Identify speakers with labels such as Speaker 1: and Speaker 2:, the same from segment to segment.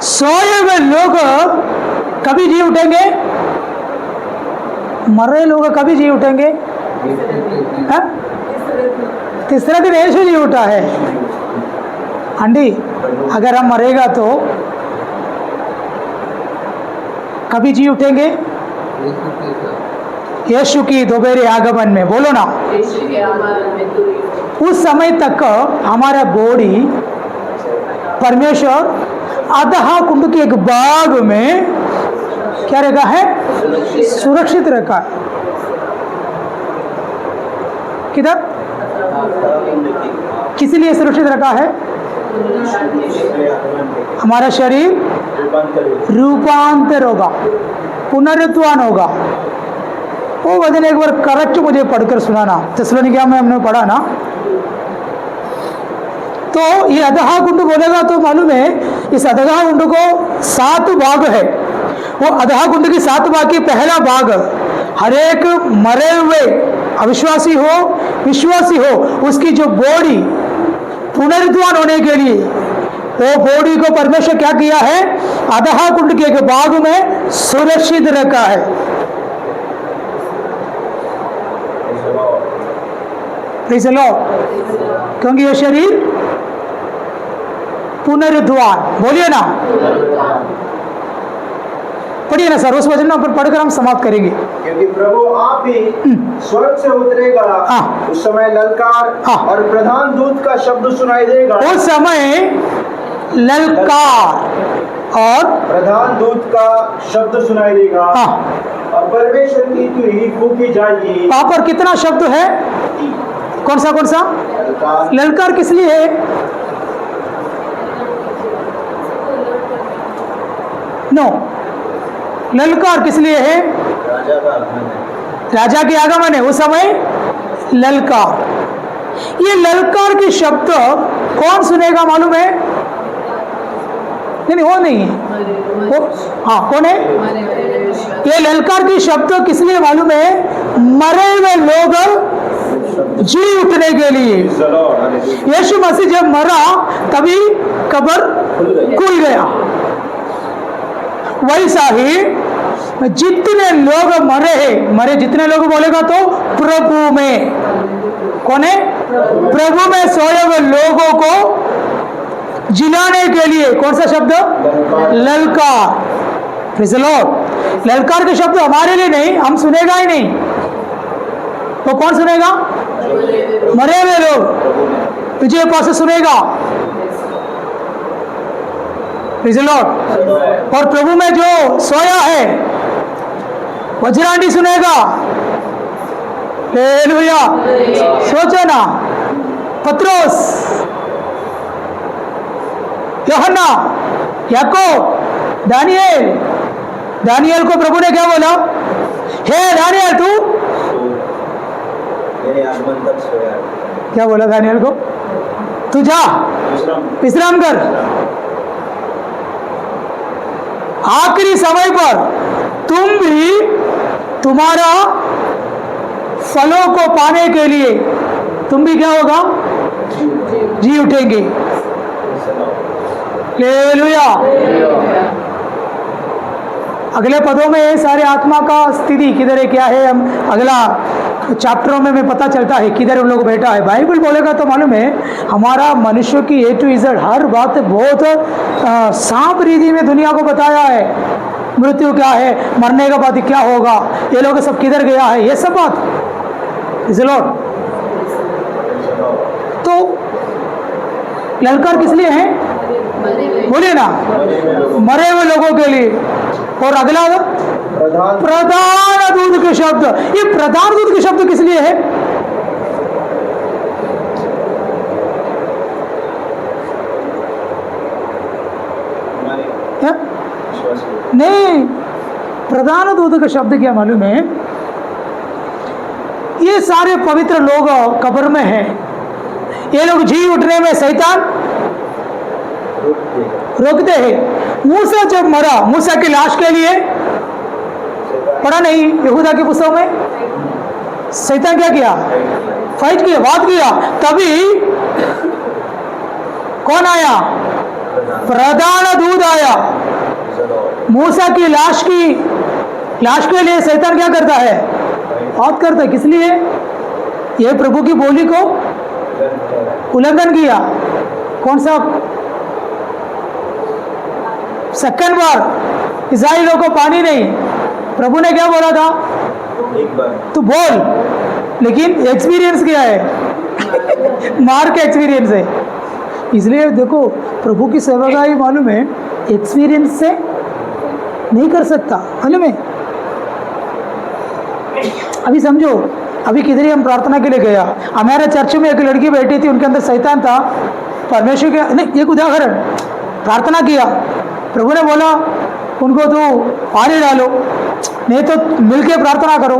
Speaker 1: सोए हुए लोग कभी जी उठेंगे? मरे लोग कभी जी उठेंगे? हाँ? तीसरे दिन यीशु जी उठा है। आंटी, अगर हम मरेगा तो कभी जी उठेंगे? यीशु की दोपहरी आगमन में, बोलो ना। उस समय तक हमारा बॉडी परमेश्वर अधहा कुंड के एक भाग में क्या रखा है? सुरक्षित रखा है। किधर? किस लिए सुरक्षित रखा है? हमारा शरीर रूपांतर होगा, पुनरुत्थान होगा। वो वजन एक बार करेक्ट मुझे पढ़कर सुनाना। थिस्सलुनीकियों में हमने पढ़ा ना। तो ये अधहा कुंड बोलेगा तो मालूम है, इस अधहा कुंड को 7 भाग है। वो अधहा कुंड की 7 भाग की पहला भाग हर एक मरे हुए अविश्वासी हो विश्वासी हो, उसकी जो बॉडी पुनरुत्थान होने के लिए वो बॉडी को परमेश्वर क्या किया है? अधहा कुंड के एक भाग में सुरक्षित रखा है। Praise the Lord. क्योंकि ये शरीर पुनरुत्थान, बोलिए ना। पढ़िए ना सर, उस वचन पर पढ़कर हम समाप्त करेंगे।
Speaker 2: क्योंकि प्रभु आप भी स्वर्ग से उतरेगा, उस समय ललकार और प्रधान दूत का शब्द सुनाई देगा।
Speaker 1: उस समय ललकार और
Speaker 2: प्रधान दूत का शब्द सुनाई देगा और परमेश्वर की तुरही फूंकी जाएगी।
Speaker 1: वहां पर कितना शब्द है? कौन सा? ललकार किस लिए है? नो, ललकार किस लिए है? राजा के आगमन है। उस समय ललकार, ये ललकार के शब्द कौन सुनेगा मालूम है? नहीं, वो नहीं है वो। हाँ, कौन है? ये ललकार के शब्द किस लिए मालूम है? मरे हुए लोग जी उठने के लिए। यीशु मसीह जब मरा तभी कब्र खुल गया। वैसा ही जितने लोग मरे जितने लोग बोलेगा तो प्रभु में, कौन है? प्रभु में सोए हुए लोगों को जिलाने के लिए कौन सा शब्द? ललकार। Praise the Lord. ललकार के शब्द हमारे लिए नहीं, हम सुनेगा ही नहीं। तो कौन सुनेगा? मरे हुए लोग विजय पास सुनेगा। Praise the Lord. और प्रभु में जो सोया है वज्रांडी सुनेगा। हालेलुया। सोचो ना, पत्रोस, यूहन्ना, याकूब, दानियल को प्रभु ने क्या बोला? हे दानियल, तू क्या बोला दानियल को? तू जा विश्राम कर। आखिरी समय पर तुम भी तुम्हारा फलों को पाने के लिए तुम भी क्या होगा? जी उठेंगे। हालेलुया। अगले पदों में सारे आत्मा का स्थिति किधर है, क्या है, हम अगला चैप्टरों में पता चलता है किधर उन लोग बैठा है। बाइबल बोलेगा तो मालूम है हमारा मनुष्य की A to Z हर बात बहुत सांप रीति में दुनिया को बताया है। मृत्यु क्या है, मरने के बाद क्या होगा, ये लोग सब किधर गया है, ये सब बात। इस लॉर्ड। तो ललकार किस लिए है? बोलिए ना, मरे हुए लोगों के लिए। और अगला प्रधान दूत के शब्द। ये प्रधान दूत के शब्द किस लिए है? नहीं, प्रधान दूत का शब्द क्या मालूम है? ये सारे पवित्र लोग कब्र में हैं। ये लोग जी उठने में शैतान रोकते हैं। मूसा जब मरा, मूसा की लाश के लिए पढ़ा नहीं यहूदा के पुस्तक में? शैतान क्या किया? फाइट किया, वाद किया। तभी कौन आया? प्रधान दूत आया। मूसा की लाश के लिए शैतान क्या करता है? औत करता है। किस लिए? यह प्रभु की बोली को उल्लंघन किया। कौन सा? सेकंड बार इस्राएलियों को पानी नहीं, प्रभु ने क्या बोला था?
Speaker 2: एक बार
Speaker 1: तू बोल, लेकिन एक्सपीरियंस क्या है? मार के एक्सपीरियंस है। इसलिए देखो, प्रभु की सेवकाई मालूम है एक्सपीरियंस से नहीं कर सकता, मालूम है। अभी समझो, अभी किधर ही हम प्रार्थना के लिए गया, हमारे चर्च में एक लड़की बैठी थी, उनके अंदर शैतान था। परमेश्वर के नहीं, एक उदाहरण, प्रार्थना किया, प्रभु ने बोला उनको तो पानी डालो, नहीं तो मिलके प्रार्थना करो।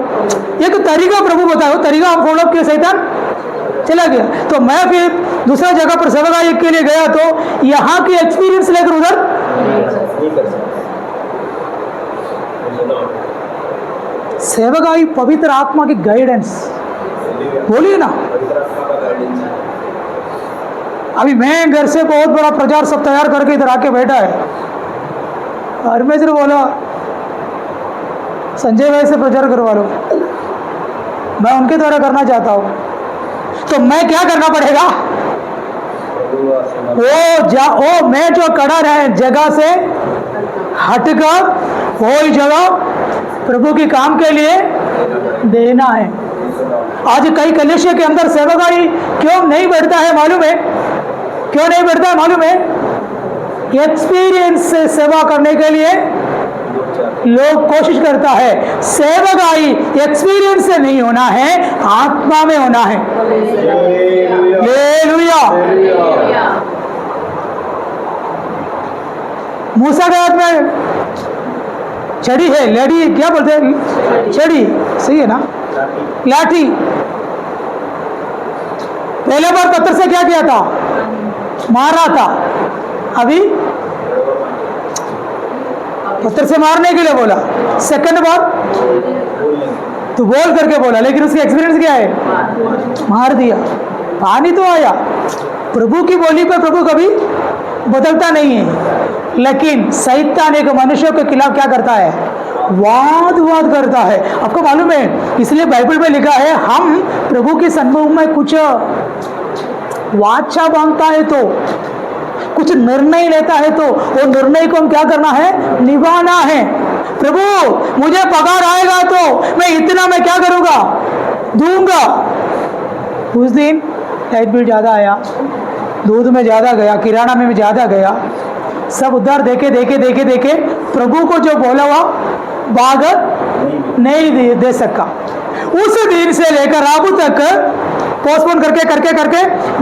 Speaker 1: एक तरीका प्रभु बताओ, तरीका हम फॉलो किया, शैतान चला गया। तो मैं फिर दूसरा जगह पर सेवकाई के लिए गया, तो यहाँ की एक्सपीरियंस लेकर उधर
Speaker 2: नहीं कर सकते।
Speaker 1: सेवकाई पवित्र आत्मा की गाइडेंस, बोलिए ना। अभी मैं घर से बहुत बड़ा प्रचार सब तैयार करके इधर आके बैठा है, परमेश्वर बोला संजय भाई से प्रचार करवा लो, मैं उनके द्वारा करना चाहता हूँ। तो मैं क्या करना पड़ेगा? वो मैं जो खड़ा रहे जगह से हटकर वही जगह प्रभु के काम के लिए देना है। आज कई कलीसिया के अंदर सेवकाई क्यों नहीं बढ़ता है मालूम है? क्यों नहीं बढ़ता है मालूम है? एक्सपीरियंस से सेवा करने के लिए लोग कोशिश करता है। सेवकाई एक्सपीरियंस से नहीं होना है, आत्मा में होना है। हालेलुया। मूसा के हाथ में छड़ी है, लड़ी क्या बोलते हैं? छड़ी, सही है ना? लाठी। पहले बार पत्थर से क्या किया था? मारा था। अभी पत्थर से मारने के लिए बोला। सेकंड बार तो बोल करके बोला, लेकिन उसका एक्सपीरियंस क्या है? मार दिया। पानी तो आया। प्रभु की बोली पर प्रभु कभी बदलता नहीं है, लेकिन शैतान एक मनुष्य के खिलाफ क्या करता है? वाद करता है। आपको मालूम है, इसलिए बाइबल में लिखा है, हम प्रभु के सन्मुख में कुछ वाचा बांधता है तो, कुछ निर्णय लेता है तो, वो निर्णय को हम क्या करना है? निभाना है। प्रभु मुझे पगार आएगा तो मैं इतना मैं क्या करूंगा? दूंगा। उस दिन लाइट बिल ज़्यादा आया, दूध में ज़्यादा गया, किराना में भी ज़्यादा गया, सब उधार देके प्रभु को जो बोला हुआ भागत नहीं दे सका। उस दिन से लेकर अब तक पोस्टपोन करके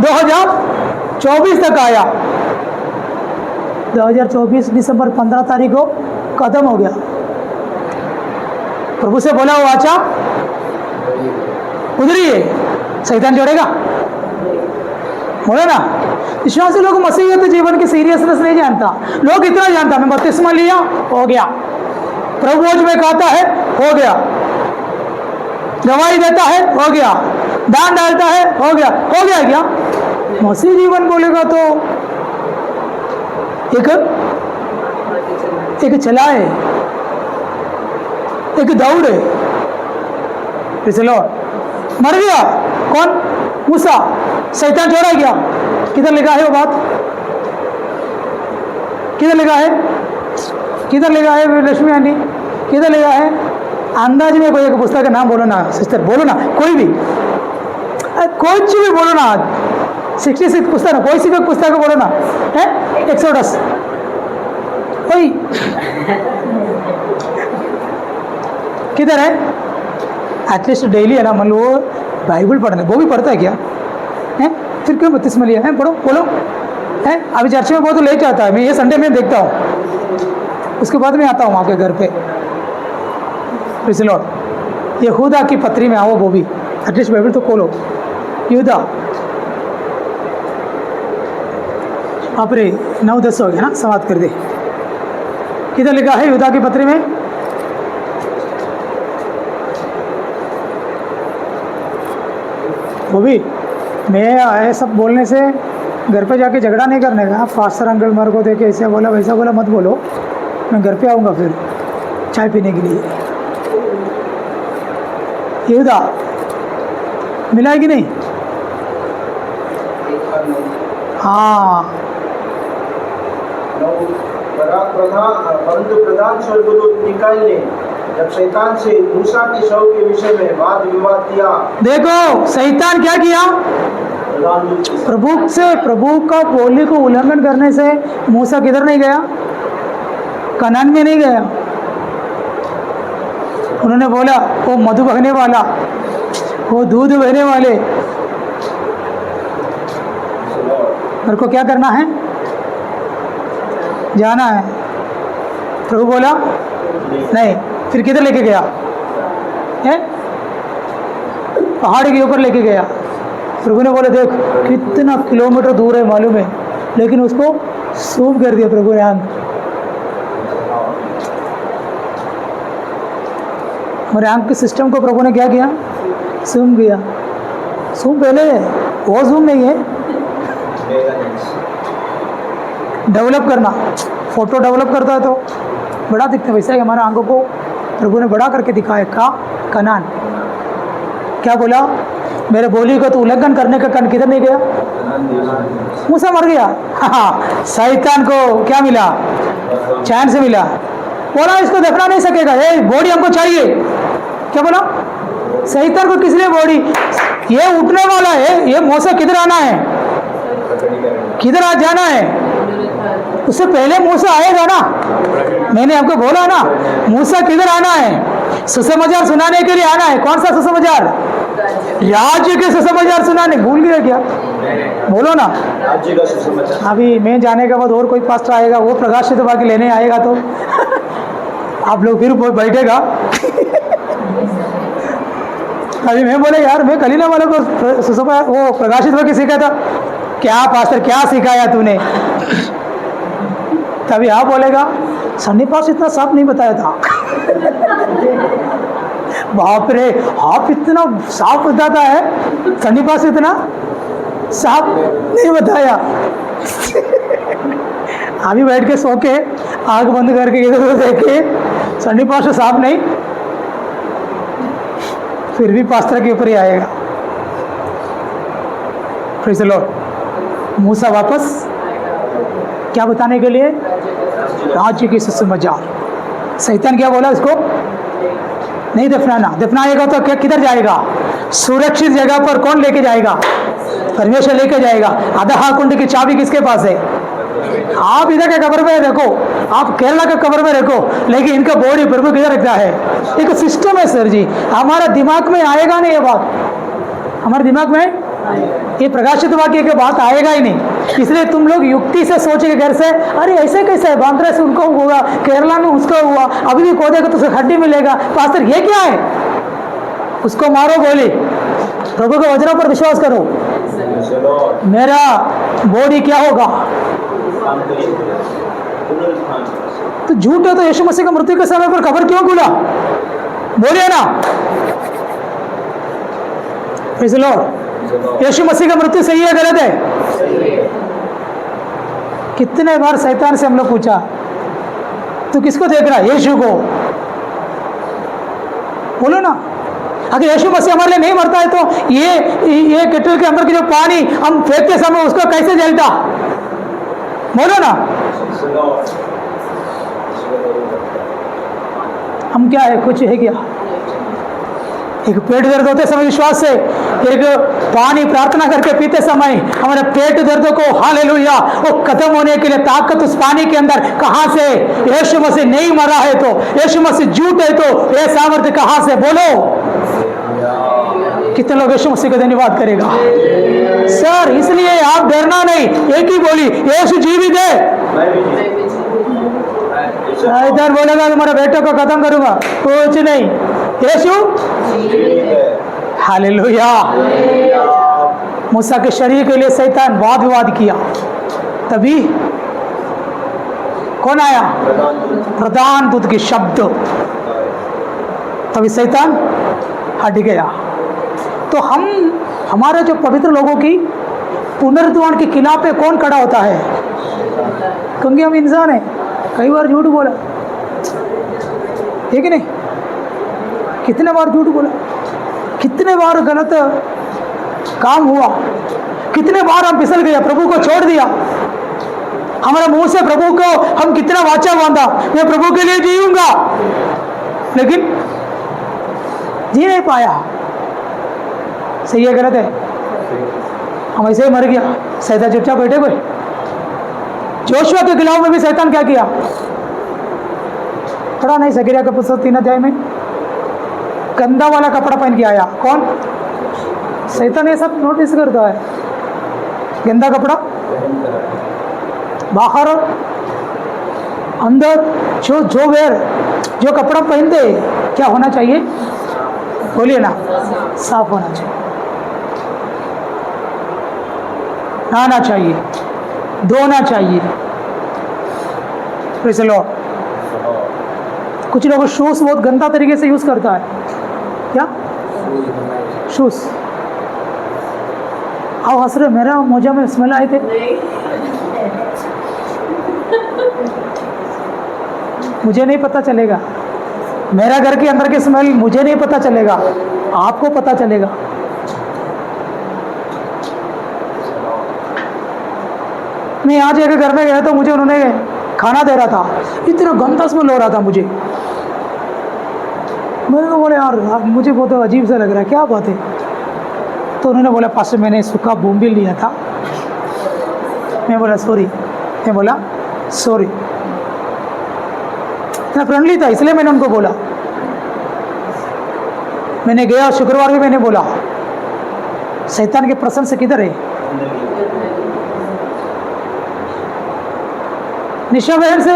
Speaker 1: 2024 तक आया। 2024 दिसंबर 15 तारीख को खत्म हो गया। प्रभु से बोला हुआ वाचा उधरिए, शैतान जोड़ेगा? बोले ना, विश्वासी लोग मसीहियत जीवन की सीरियसनेस नहीं जानता। लोग इतना जानता, मैं बपतिस्मा लिया, हो गया। प्रभु मुझ में कहता है, हो गया। गवाही देता है, हो गया। दान डालता है, हो गया क्या? मसीह जीवन बोलेगा तो एक चला है, एक दौड़ है। मर गया कौन? मूसा। शैतान छोड़ा गया। किधर लिखा है वो बात? किधर लिखा है लक्ष्मी आंटी? किधर लिखा है? अंदाज में कोई एक पुस्तक का नाम बोलो ना सिस्टर, बोलो ना, कोई भी कुछ भी बोलो ना। 66 पुस्तक, कोई सी भी पुस्तक बोलो ना है। एक्सोडस कोई किधर है? एटलीस्ट डेली है ना, मतलब वो बाइबल पढ़ना, वो भी पढ़ता है क्या है? फिर क्यों बत्तीस में लिया है? पढ़ो बोलो है। अभी चर्च में बहुत लेट आता है, मैं ये संडे में देखता हूँ, उसके बाद मैं आता हूँ वहाँ के घर पे। लॉर्ड, यहूदा की पत्री में आओ, वो भी एटलीस्ट बाइबल तो खोलो। यहूदा आप रे 9-10 हो गया ना, समाप्त कर दे। किधर लिखा है यहूदा की पत्री में? वो भी मैं ये सब बोलने से घर पे जाके झगड़ा नहीं करने का। पास्टर अंकल मेरे को देखे ऐसे बोला वैसा बोला मत बोलो, मैं घर पे आऊँगा फिर चाय पीने के लिए। यहूदा मिला है कि नहीं? हाँ,
Speaker 2: परंतु प्रधान स्वर्गदूत मिकाईल ने जब शैतान से मूसा के शव के विषय में वाद विवाद किया,
Speaker 1: देखो शैतान क्या किया?
Speaker 2: प्रधान दूत के
Speaker 1: प्रभु का बोली को उल्लंघन करने से मूसा किधर नहीं गया? कनान में नहीं गया। उन्होंने बोला वो मधु बहने वाला, वो दूध बहने वाले, मेरे को क्या करना है? जाना है। प्रभु बोला नहीं। फिर किधर लेके गया? है पहाड़ के ऊपर लेके गया। प्रभु ने बोला देख कितना किलोमीटर दूर है मालूम है, लेकिन उसको सूम कर दिया प्रभु ने आंख। हमारे आंख के सिस्टम को प्रभु ने क्या किया? सूम किया। सूम पहले है, वो जूम नहीं है, डेवलप करना। फोटो डेवलप करता है तो बड़ा दिखता है, वैसा ही हमारे आंखों को प्रभु ने बड़ा करके दिखाया। कनान क्या बोला? मेरे बोली को तो उल्लंघन करने का कन किधर नहीं गया? मूसा मर गया। हाँ, शैतान को क्या मिला? चैन से मिला। बोला इसको दफना नहीं सकेगा, ये बॉडी हमको चाहिए। क्या बोला? शैतान को किस लिए बॉडी? ये उठने वाला है, ये मूसा किधर आना है? किधर आ जाना है? उससे पहले मूसा आएगा ना। मैंने आपको बोला ना, मूसा किधर आना है? सुसमाचार सुनाने के लिए आना है। कौन सा सुसमाचार? राज्य के सुसमाचार सुनाने। भूल गए क्या? बोलो ना,
Speaker 2: राज्य का सुसमाचार।
Speaker 1: अभी मैं जाने के बाद और कोई पास्टर आएगा, वो प्रकाशित वाक्य लेने आएगा तो आप लोग फिर बैठेगा। अभी मैं बोले यार मैं कलीना वालों को वो प्रकाशित वाक्य सीखा था। क्या पास्टर क्या सिखाया तूने? तभी आप बोलेगा सन्नी पास इतना साफ नहीं बताया था। बाप रे, आप इतना साफ बताता है, सन्नी पास इतना साफ नहीं बताया। अभी बैठ के सो के आँख बंद करके इधर उधर देख के सन्नी पास साफ नहीं, फिर भी पास्टर के ऊपर ही आएगा। Praise the Lord. मूसा वापस क्या बताने के लिए? राज्य की सुसमाचार। शैतान क्या बोला उसको? नहीं दफनाना। दफनाएगा तो क्या किधर जाएगा? सुरक्षित जगह पर कौन लेके जाएगा? परमेश्वर लेके जाएगा। अधहा कुंड की चाबी किसके पास है? आप इधर के कब्र में रखो, आप केरला के कब्र में रखो, लेकिन इनका बॉडी प्रभु किधर रखता है? एक सिस्टम है सर जी। हमारा दिमाग में आएगा नहीं ये बात, हमारे दिमाग में ये प्रकाशित वाक्य के बात आएगा ही नहीं। इसलिए तुम लोग युक्ति से सोचेंगे घर से, अरे ऐसे कैसे है? बांद्रा से उनको हुआ, केरला में उसका हुआ, अभी भी खोदेगा तो उसे हड्डी मिलेगा। पास्टर ये क्या है? उसको मारो गोली, प्रभु के वचनों पर विश्वास करो। मेरा बॉडी क्या होगा? तो झूठ है तो यीशु मसीह का मृत्यु के समय पर कब्र क्यों खुला? बोलिए ना। Praise the lord. यीशु मसीह का मृत्यु सही है गलत है? कितने बार शैतान से हम लोग पूछा तो किसको देख रहा है? यीशु को। बोलो ना। अगर यीशु मसीह हमारे लिए नहीं मरता है तो ये केटल के अंदर की जो पानी हम फेंकते समय उसको कैसे जलता? बोलो ना। हम क्या है? कुछ है क्या? एक पेट दर्द होते समय विश्वास से, एक पानी प्रार्थना करके पीते समय हमारे पेट दर्द को हालेलुया वो खत्म होने के लिए ताकत उस पानी के अंदर कहां से? यीशु मसीह नहीं मरा है तो, यीशु मसीह झूठ है तो ये सामर्थ्य कहां से? बोलो। कितने लोग यीशु मसीह को धन्यवाद करेगा? सर इसलिए आप डरना नहीं, एक ही बोली यीशु जीवित है। इधर बोलेगा तुम्हारे बेटे को खत्म करूंगा, कुछ नहीं, यीशु हालेलुया। मूसा के शरीर के लिए शैतान वाद विवाद किया, तभी कौन आया? प्रधान दूत के शब्द, तभी शैतान हट गया। तो हमारे जो पवित्र लोगों की पुनरुत्थान के खिलाफ पे कौन खड़ा होता है? क्योंकि हम इंसान हैं, कई बार झूठ बोला। है कि नहीं? कितने बार झूठ बोला, कितने बार गलत काम हुआ, कितने बार हम फिसल गए, प्रभु को छोड़ दिया। हमारे मुंह से प्रभु को हम कितना वाचा बांधा, मैं प्रभु के लिए जीऊंगा, लेकिन जी नहीं पाया। सही है गलत है? हम ऐसे ही मर गया, शैतान चुपचाप बैठे हुए। जोशुआ के खिलाफ में भी शैतान क्या किया? पढ़ा नहीं जकरिया का पुस्तक 3 अध्याय में? गंदा वाला कपड़ा पहन के आया। कौन? शैतान ये सब नोटिस करता है। गंदा कपड़ा, बाहर अंदर जो वेयर, जो कपड़ा पहनते क्या होना चाहिए? बोलिए ना, साफ होना चाहिए, नहाना चाहिए, धोना चाहिए। Praise the Lord. कुछ लोग शूज बहुत गंदा तरीके से यूज करता है। क्या शूज? आओ हंस रहे, मेरा मोजा में स्मेल आए थे। मुझे नहीं पता चलेगा, मेरा घर के अंदर की स्मेल मुझे नहीं पता चलेगा, आपको पता चलेगा। मैं आज एक घर में गया तो मुझे उन्होंने खाना दे रहा था, इतना गंदा स्मेल हो रहा था मुझे। मैंने तो बोले यार मुझे बहुत अजीब सा लग रहा है, क्या बात है? तो उन्होंने बोला पास्टर मैंने सूखा बोम्बिल लिया था। मैं बोला सॉरी, मैं बोला सॉरी। इतना फ्रेंडली था इसलिए मैंने उनको बोला। मैंने गया शुक्रवार भी मैंने बोला शैतान के प्रसन्न से किधर है? निशा बहन से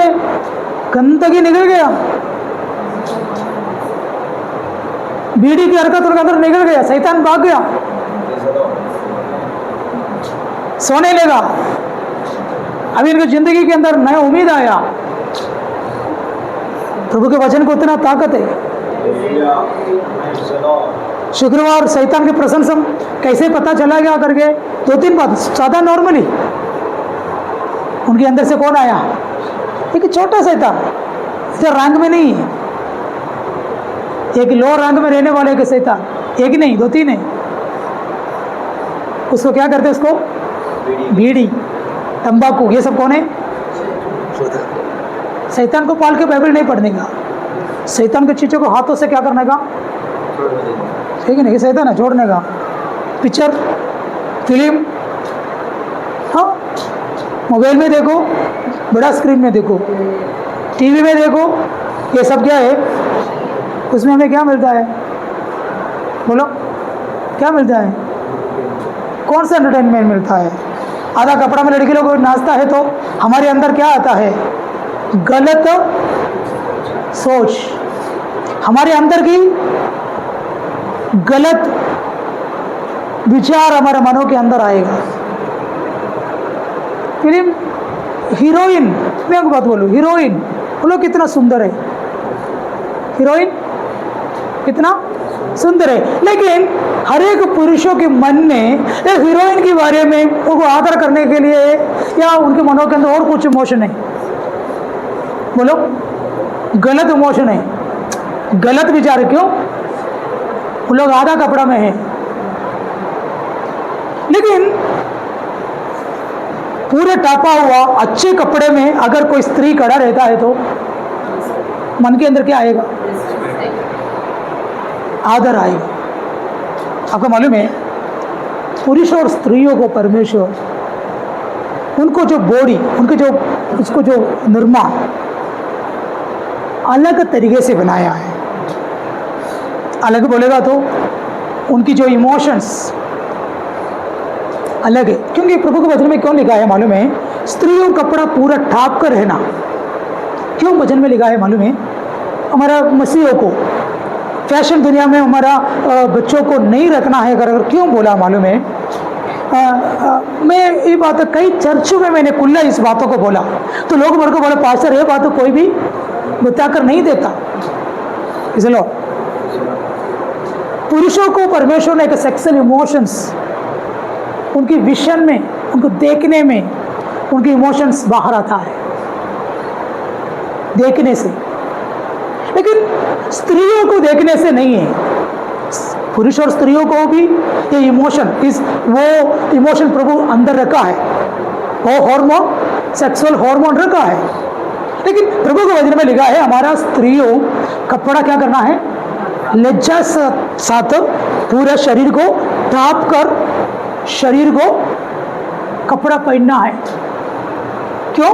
Speaker 1: गंदगी निकल गया, बीड़ी की हरकत उनका अंदर निकल गया, शैतान भाग गया, सोने लगा। अभी इनकी जिंदगी के अंदर नया उम्मीद आया। प्रभु के वचन को इतना ताकत है। शुक्रवार शैतान के प्रशंसम कैसे पता चला गया करके 2-3 बात सादा नॉर्मली उनके अंदर से कौन आया? एक छोटा शैतान, इधर रंग में नहीं है, एक लो रंग में रहने वाले के शैतान, एक नहीं 2-3 है। उसको क्या करते? उसको बीड़ी, तंबाकू, ये सब कौन है? शैतान को पाल के बाइबल नहीं पढ़ने का, शैतान के चीज़ों को हाथों से क्या करने का? ठीक है नहीं, शैतान है छोड़ने का। पिक्चर, फिल्म, हाँ मोबाइल में देखो, बड़ा स्क्रीन में देखो, टीवी में देखो, ये सब क्या है? उसमें हमें क्या मिलता है? बोलो क्या मिलता है? कौन सा एंटरटेनमेंट मिलता है? आधा कपड़ा में लड़की लोग नाचता है तो हमारे अंदर क्या आता है? गलत सोच, हमारे अंदर की गलत विचार हमारे मनों के अंदर आएगा। फिल्म हीरोइन, मैं आपको बात बोलूँ, हीरोइन बोलो कितना सुंदर है, हीरोइन कितना सुंदर है, लेकिन हर एक पुरुषों के मन में एक हीरोइन के बारे में उनको आदर करने के लिए या उनके मनों के अंदर और कुछ इमोशन है? बोलो गलत इमोशन है, गलत विचार। क्यों? वो लोग आधा कपड़ा में है, लेकिन पूरे टापा हुआ अच्छे कपड़े में अगर कोई स्त्री खड़ा रहता है तो मन के अंदर क्या आएगा? आदर आएगा। आपको मालूम है पुरुष और स्त्रियों को परमेश्वर उनको जो बॉडी, उनके जो उसको जो निर्माण अलग तरीके से बनाया है। अलग बोलेगा तो उनकी जो इमोशंस अलग है, क्योंकि प्रभु के वचन में क्यों लिखा है मालूम है? स्त्रियों कपड़ा पूरा ढाँप कर रहना। क्यों वचन में लिखा है मालूम है? हमारा मसीहों को फैशन दुनिया में हमारा बच्चों को नहीं रखना है। अगर क्यों बोला मालूम है? मैं ये बात कई चर्चों में मैंने खुला इस बातों को बोला तो लोग मेरे को बोले पास्टर ये बात तो कोई भी बताकर नहीं देता। इसलिए पुरुषों को परमेश्वर ने एक सेक्सुअल इमोशंस, उनकी विजन में, उनको देखने में उनकी इमोशंस बाहर आता है देखने से। लेकिन स्त्रियों को देखने से नहीं है, पुरुष और स्त्रियों को भी ये वो इमोशन प्रभु अंदर रखा है, वो हार्मोन, सेक्सुअल हार्मोन रखा है। लेकिन प्रभु के वचन में लिखा है हमारा स्त्रियों कपड़ा क्या करना है, लज्जा साथ पूरे शरीर को ढांप कर शरीर को कपड़ा पहनना है। क्यों?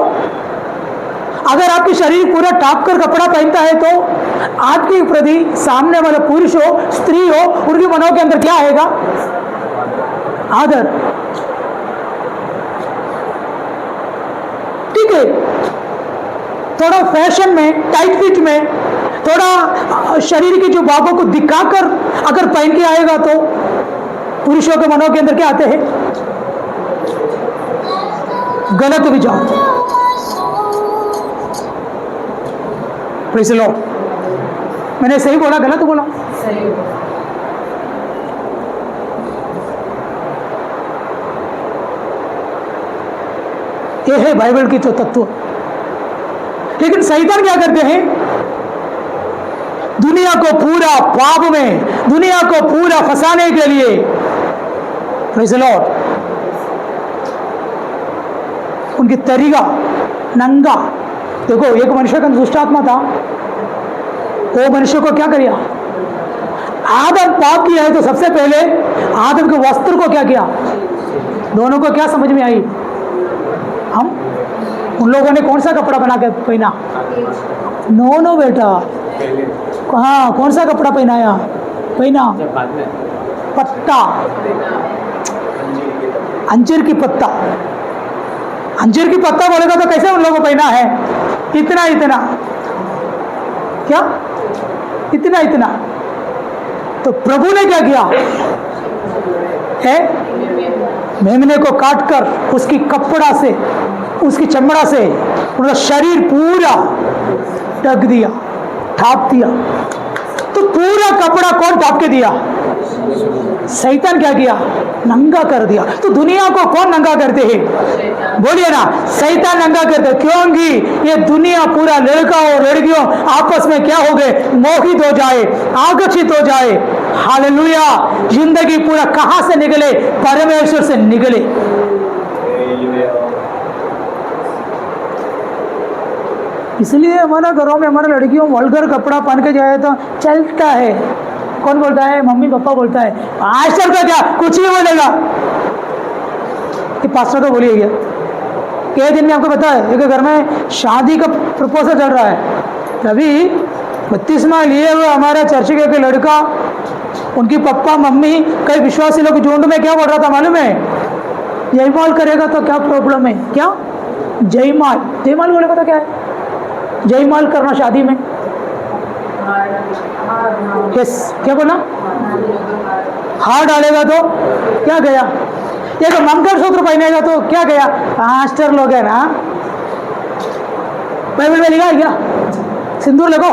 Speaker 1: अगर आपकी शरीर पूरा ढांप कर कपड़ा पहनता है तो आपके प्रति सामने वाला पुरुष हो स्त्री हो उनकी मनों के अंदर क्या आएगा, आदर। ठीक है, थोड़ा फैशन में, टाइट फिट में, थोड़ा शरीर के जो भागों को दिखाकर अगर पहन के आएगा तो पुरुषों के मनों के अंदर क्या आते हैं, गलत विचार। Praise the Lord. मैंने सही बोला गलत बोला?
Speaker 3: सही।
Speaker 1: ये है बाइबल की तो तत्व। लेकिन शैतान क्या करते हैं, दुनिया को पूरा पाप में, दुनिया को पूरा फंसाने के लिए, प्रेज़ द लॉर्ड, उनकी तरीका नंगा। देखो एक मनुष्य का दुष्ट आत्मा था, वो मनुष्य को क्या किया, आदम पाप किया है तो सबसे पहले आदम के वस्त्र को क्या किया, दोनों को क्या समझ में आई, हम उन लोगों ने कौन सा कपड़ा बना के पहना, नो बेटा, हाँ कौन सा कपड़ा पहनाया, पत्ता, अंजीर की पत्ता, अंजीर की पत्ता बोलेगा तो कैसे उन लोगों को पहना है, इतना इतना, क्या इतना इतना। तो प्रभु ने क्या किया है, मेमने को काटकर उसकी कपड़ा से, उसकी चमड़ा से उनका शरीर पूरा ढक दिया, ढांप दिया। तो पूरा कपड़ा कौन ढांप के दिया, शैतान क्या किया, नंगा कर दिया। तो दुनिया को कौन नंगा करते हैं, बोलिए ना, शैतान नंगा करते। क्योंकि ये दुनिया पूरा लड़का और लड़कियों आपस में क्या हो गए, मोहित हो जाए, आकर्षित हो जाए। हालेलुया। जिंदगी पूरा कहां से निकले, परमेश्वर से निकले। इसलिए हमारा घरों में हमारे लड़कियों वल्गर कपड़ा पहन के जाए तो चलता है। कौन बोलता है, मम्मी पापा बोलता है, पास्टर का क्या, कुछ नहीं बोलेगा कि पास्टर को बोलिए क्या। कई दिन में आपको पता है एक घर में शादी का प्रपोजल चल रहा है, तभी 32वां लिए हुए हमारा चर्च के एक लड़का, उनकी पप्पा मम्मी कई विश्वासी लोग झुंड में क्या बोल रहा था मालूम है, जयमाल करेगा तो क्या प्रॉब्लम है, क्या जयमाल, जयमाल बोलेगा तो क्या है, जयमाल करना शादी में, यस क्या बोला, हार डालेगा तो क्या गया, ये तो मंगलसूत्र पहनेगा तो क्या गया, पास्टर लोग है ना, बाइबल में लिखा है क्या, सिंदूर लगो,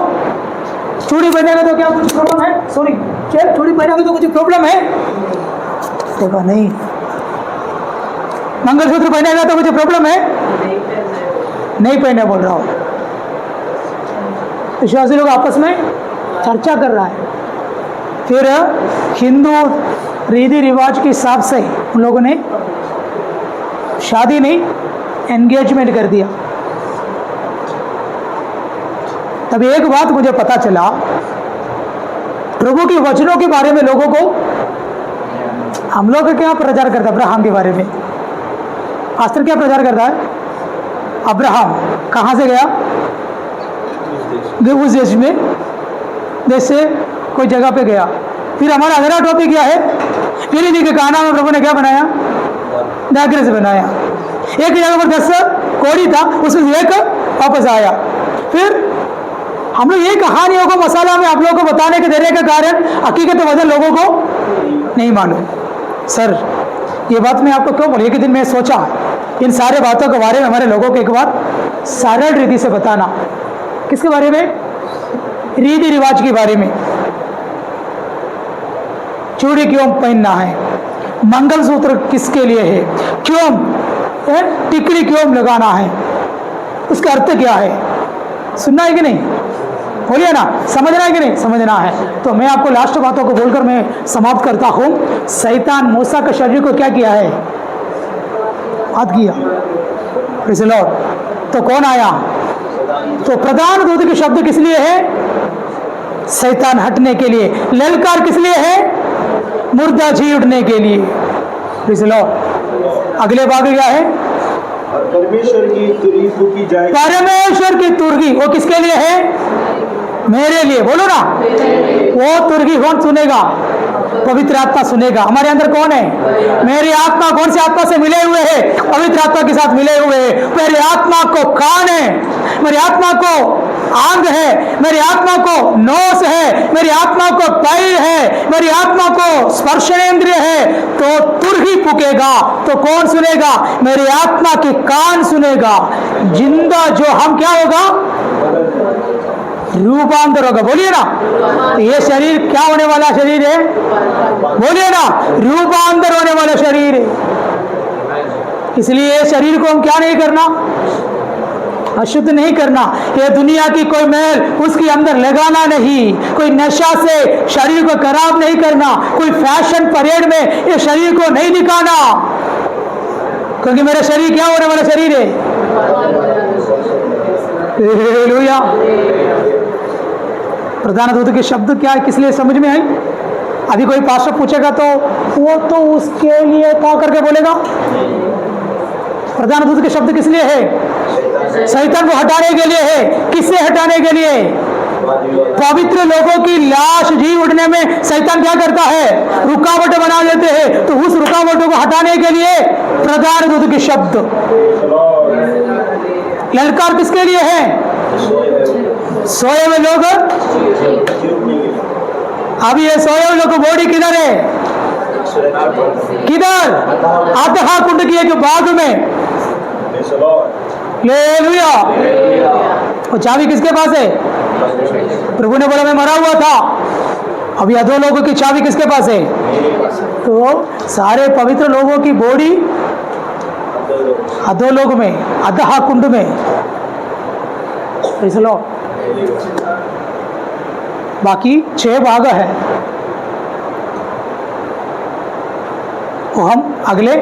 Speaker 1: चूड़ी पहनेगा तो क्या कुछ प्रॉब्लम है, सॉरी चूड़ी पहनेगा तो कुछ प्रॉब्लम है, देखो नहीं, मंगलसूत्र पहनेगा तो कुछ प्रॉब्लम है, नहीं पहने बोल रहा हूँ। विश्वासी लोग आपस में चर्चा कर रहा है। फिर हिंदू रीति रिवाज के हिसाब से उन लोगों ने शादी नहीं, एंगेजमेंट कर दिया। तब एक बात मुझे पता चला, प्रभु के वचनों के बारे में लोगों को, हम लोग क्या प्रचार करता है, अब्राहम के बारे में पास्टर क्या प्रचार करता है, अब्राहम कहाँ से गया, उस देश में, देश से कोई जगह पे गया। फिर हमारा अगला टॉपिक क्या है, फिर इन्हीं के काना में प्रभु ने क्या बनाया, दागरे से बनाया। एक जगह पर 10 कोड़ी था, उसमें एक वापस आया। फिर हम लोग ये कहानियों को मसाला में आप लोगों को बताने के देने के कारण हकीकत वजह लोगों को नहीं मालूम। सर ये बात मैं आपको क्यों बोली, एक दिन मैं सोचा इन सारे बातों के बारे में हमारे लोगों को एक बार सरल रीति से बताना। किसके बारे में, रीति रिवाज के बारे में। चूड़ी क्यों पहनना है, मंगलसूत्र किसके लिए है, क्यों टिकली क्यों लगाना है, उसका अर्थ क्या है, सुनना है कि नहीं, बोलिए ना, समझना है कि नहीं? समझना है। तो मैं आपको लास्ट बातों को बोलकर मैं समाप्त करता हूँ। शैतान मूसा के शरीर को क्या किया है? हाथ किया। Praise the Lord. तो कौन आया? तो प्रधान दूत के शब्द किस लिए है? शैतान हटने के लिए। ललकार किस लिए है? मुर्दा जी उठने के लिए। Praise the Lord. अगले भाग क्या है?
Speaker 2: और परमेश्वर की तुरही फूकी जाएगी।
Speaker 1: परमेश्वर की तुरही वो किसके लिए है? मेरे लिए। बोलो ना, वो तुरही कौन सुनेगा? पवित्र आत्मा सुनेगा। हमारे अंदर कौन है? मेरी आत्मा कौन सी आत्मा से मिले हुए है? पवित्र आत्मा के साथ मिले हुए है। मेरी आत्मा को कान है, मेरी आत्मा को आंग है, मेरी आत्मा को नोस है, मेरी आत्मा को पैर है, मेरी आत्मा को स्पर्शनेंद्रिय है। तो तुरही फूकेगा तो कौन सुनेगा? मेरी आत्मा की कान सुनेगा। जिंदा जो हम क्या होगा? रूपांतर होगा। बोलिए ना, तो ये शरीर क्या होने वाला शरीर है? बोलिए ना, रूपांतर होने वाला शरीर है। इसलिए शरीर को हम क्या नहीं करना? अशुद्ध नहीं करना। ये दुनिया की कोई मैल उसके अंदर लगाना नहीं, कोई नशा से शरीर को खराब नहीं करना, कोई फैशन परेड में ये शरीर को नहीं दिखाना, क्योंकि मेरा शरीर क्या होने वाला शरीर है? हालेलुया। प्रधान दूत के शब्द क्या है, किस लिए समझ में आई? अभी कोई पास्टर पूछेगा तो वो तो उसके लिए क्या करके बोलेगा? प्रधान दूत के शब्द किस लिए है? शैतान को हटाने के लिए है। किससे हटाने के लिए? पवित्र लोगों की लाश जी उठने में शैतान क्या करता है? रुकावट बना देते हैं। तो उस रुकावटों को हटाने के लिए प्रधान दूत के शब्द। ललकार किसके लिए है? सोए हुए लोग। अभी ये सोए हुए लोग बॉडी किधर है? किधर? अधहा कुंड की एक बाग में। हालेलुया। वो चाबी किसके पास है? प्रभु ने बोला मैं मरा हुआ था। अभी अधो लोगों की चाबी किसके पास है? तो सारे पवित्र लोगों की बॉडी अधो लोग में, अधहा कुंड में। Praise the Lord. बाकी 6 भाग है, वो हम अगले,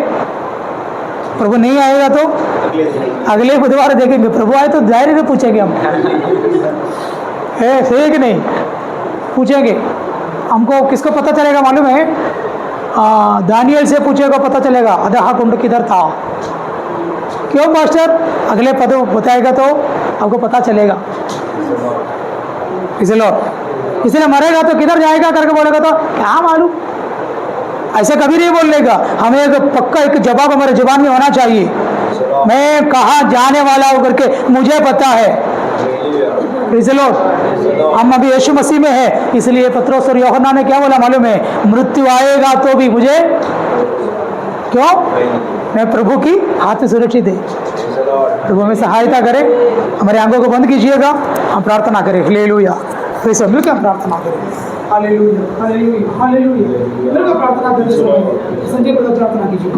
Speaker 1: प्रभु नहीं आएगा तो अगले बुधवार देखेंगे। प्रभु आए तो धैर्य से पूछेंगे हम, है सही कि नहीं? पूछेंगे। हमको किसको पता चलेगा मालूम है? दानियल से पूछेगा, पता चलेगा अधहा कुंड किधर था। क्यों मास्टर? अगले पद बताएगा तो आपको पता चलेगा। इसलिए मरेगा तो किधर जाएगा करके बोलेगा तो क्या मालूम, ऐसे कभी नहीं बोलेगा। हमें एक पक्का एक जवाब हमारे जुबान में होना चाहिए, मैं कहाँ जाने वाला हूँ करके मुझे पता है। Praise the Lord. हम अभी यीशु मसीह में है, इसलिए पतरस और यूहन्ना ने क्या बोला मालूम है? मृत्यु आएगा तो भी मुझे, क्यों? मैं प्रभु की हाथ में सुरक्षित है। प्रभु हमें सहायता करे। हमारे आंखों को बंद कीजिएगा, हम प्रार्थना करें। हालेलुया। फिर सब मिलकर हम प्रार्थना करें। Hallelujah, hallelujah, hallelujah. मिलकर प्रार्थना करें। संजय को प्रार्थना कीजिए।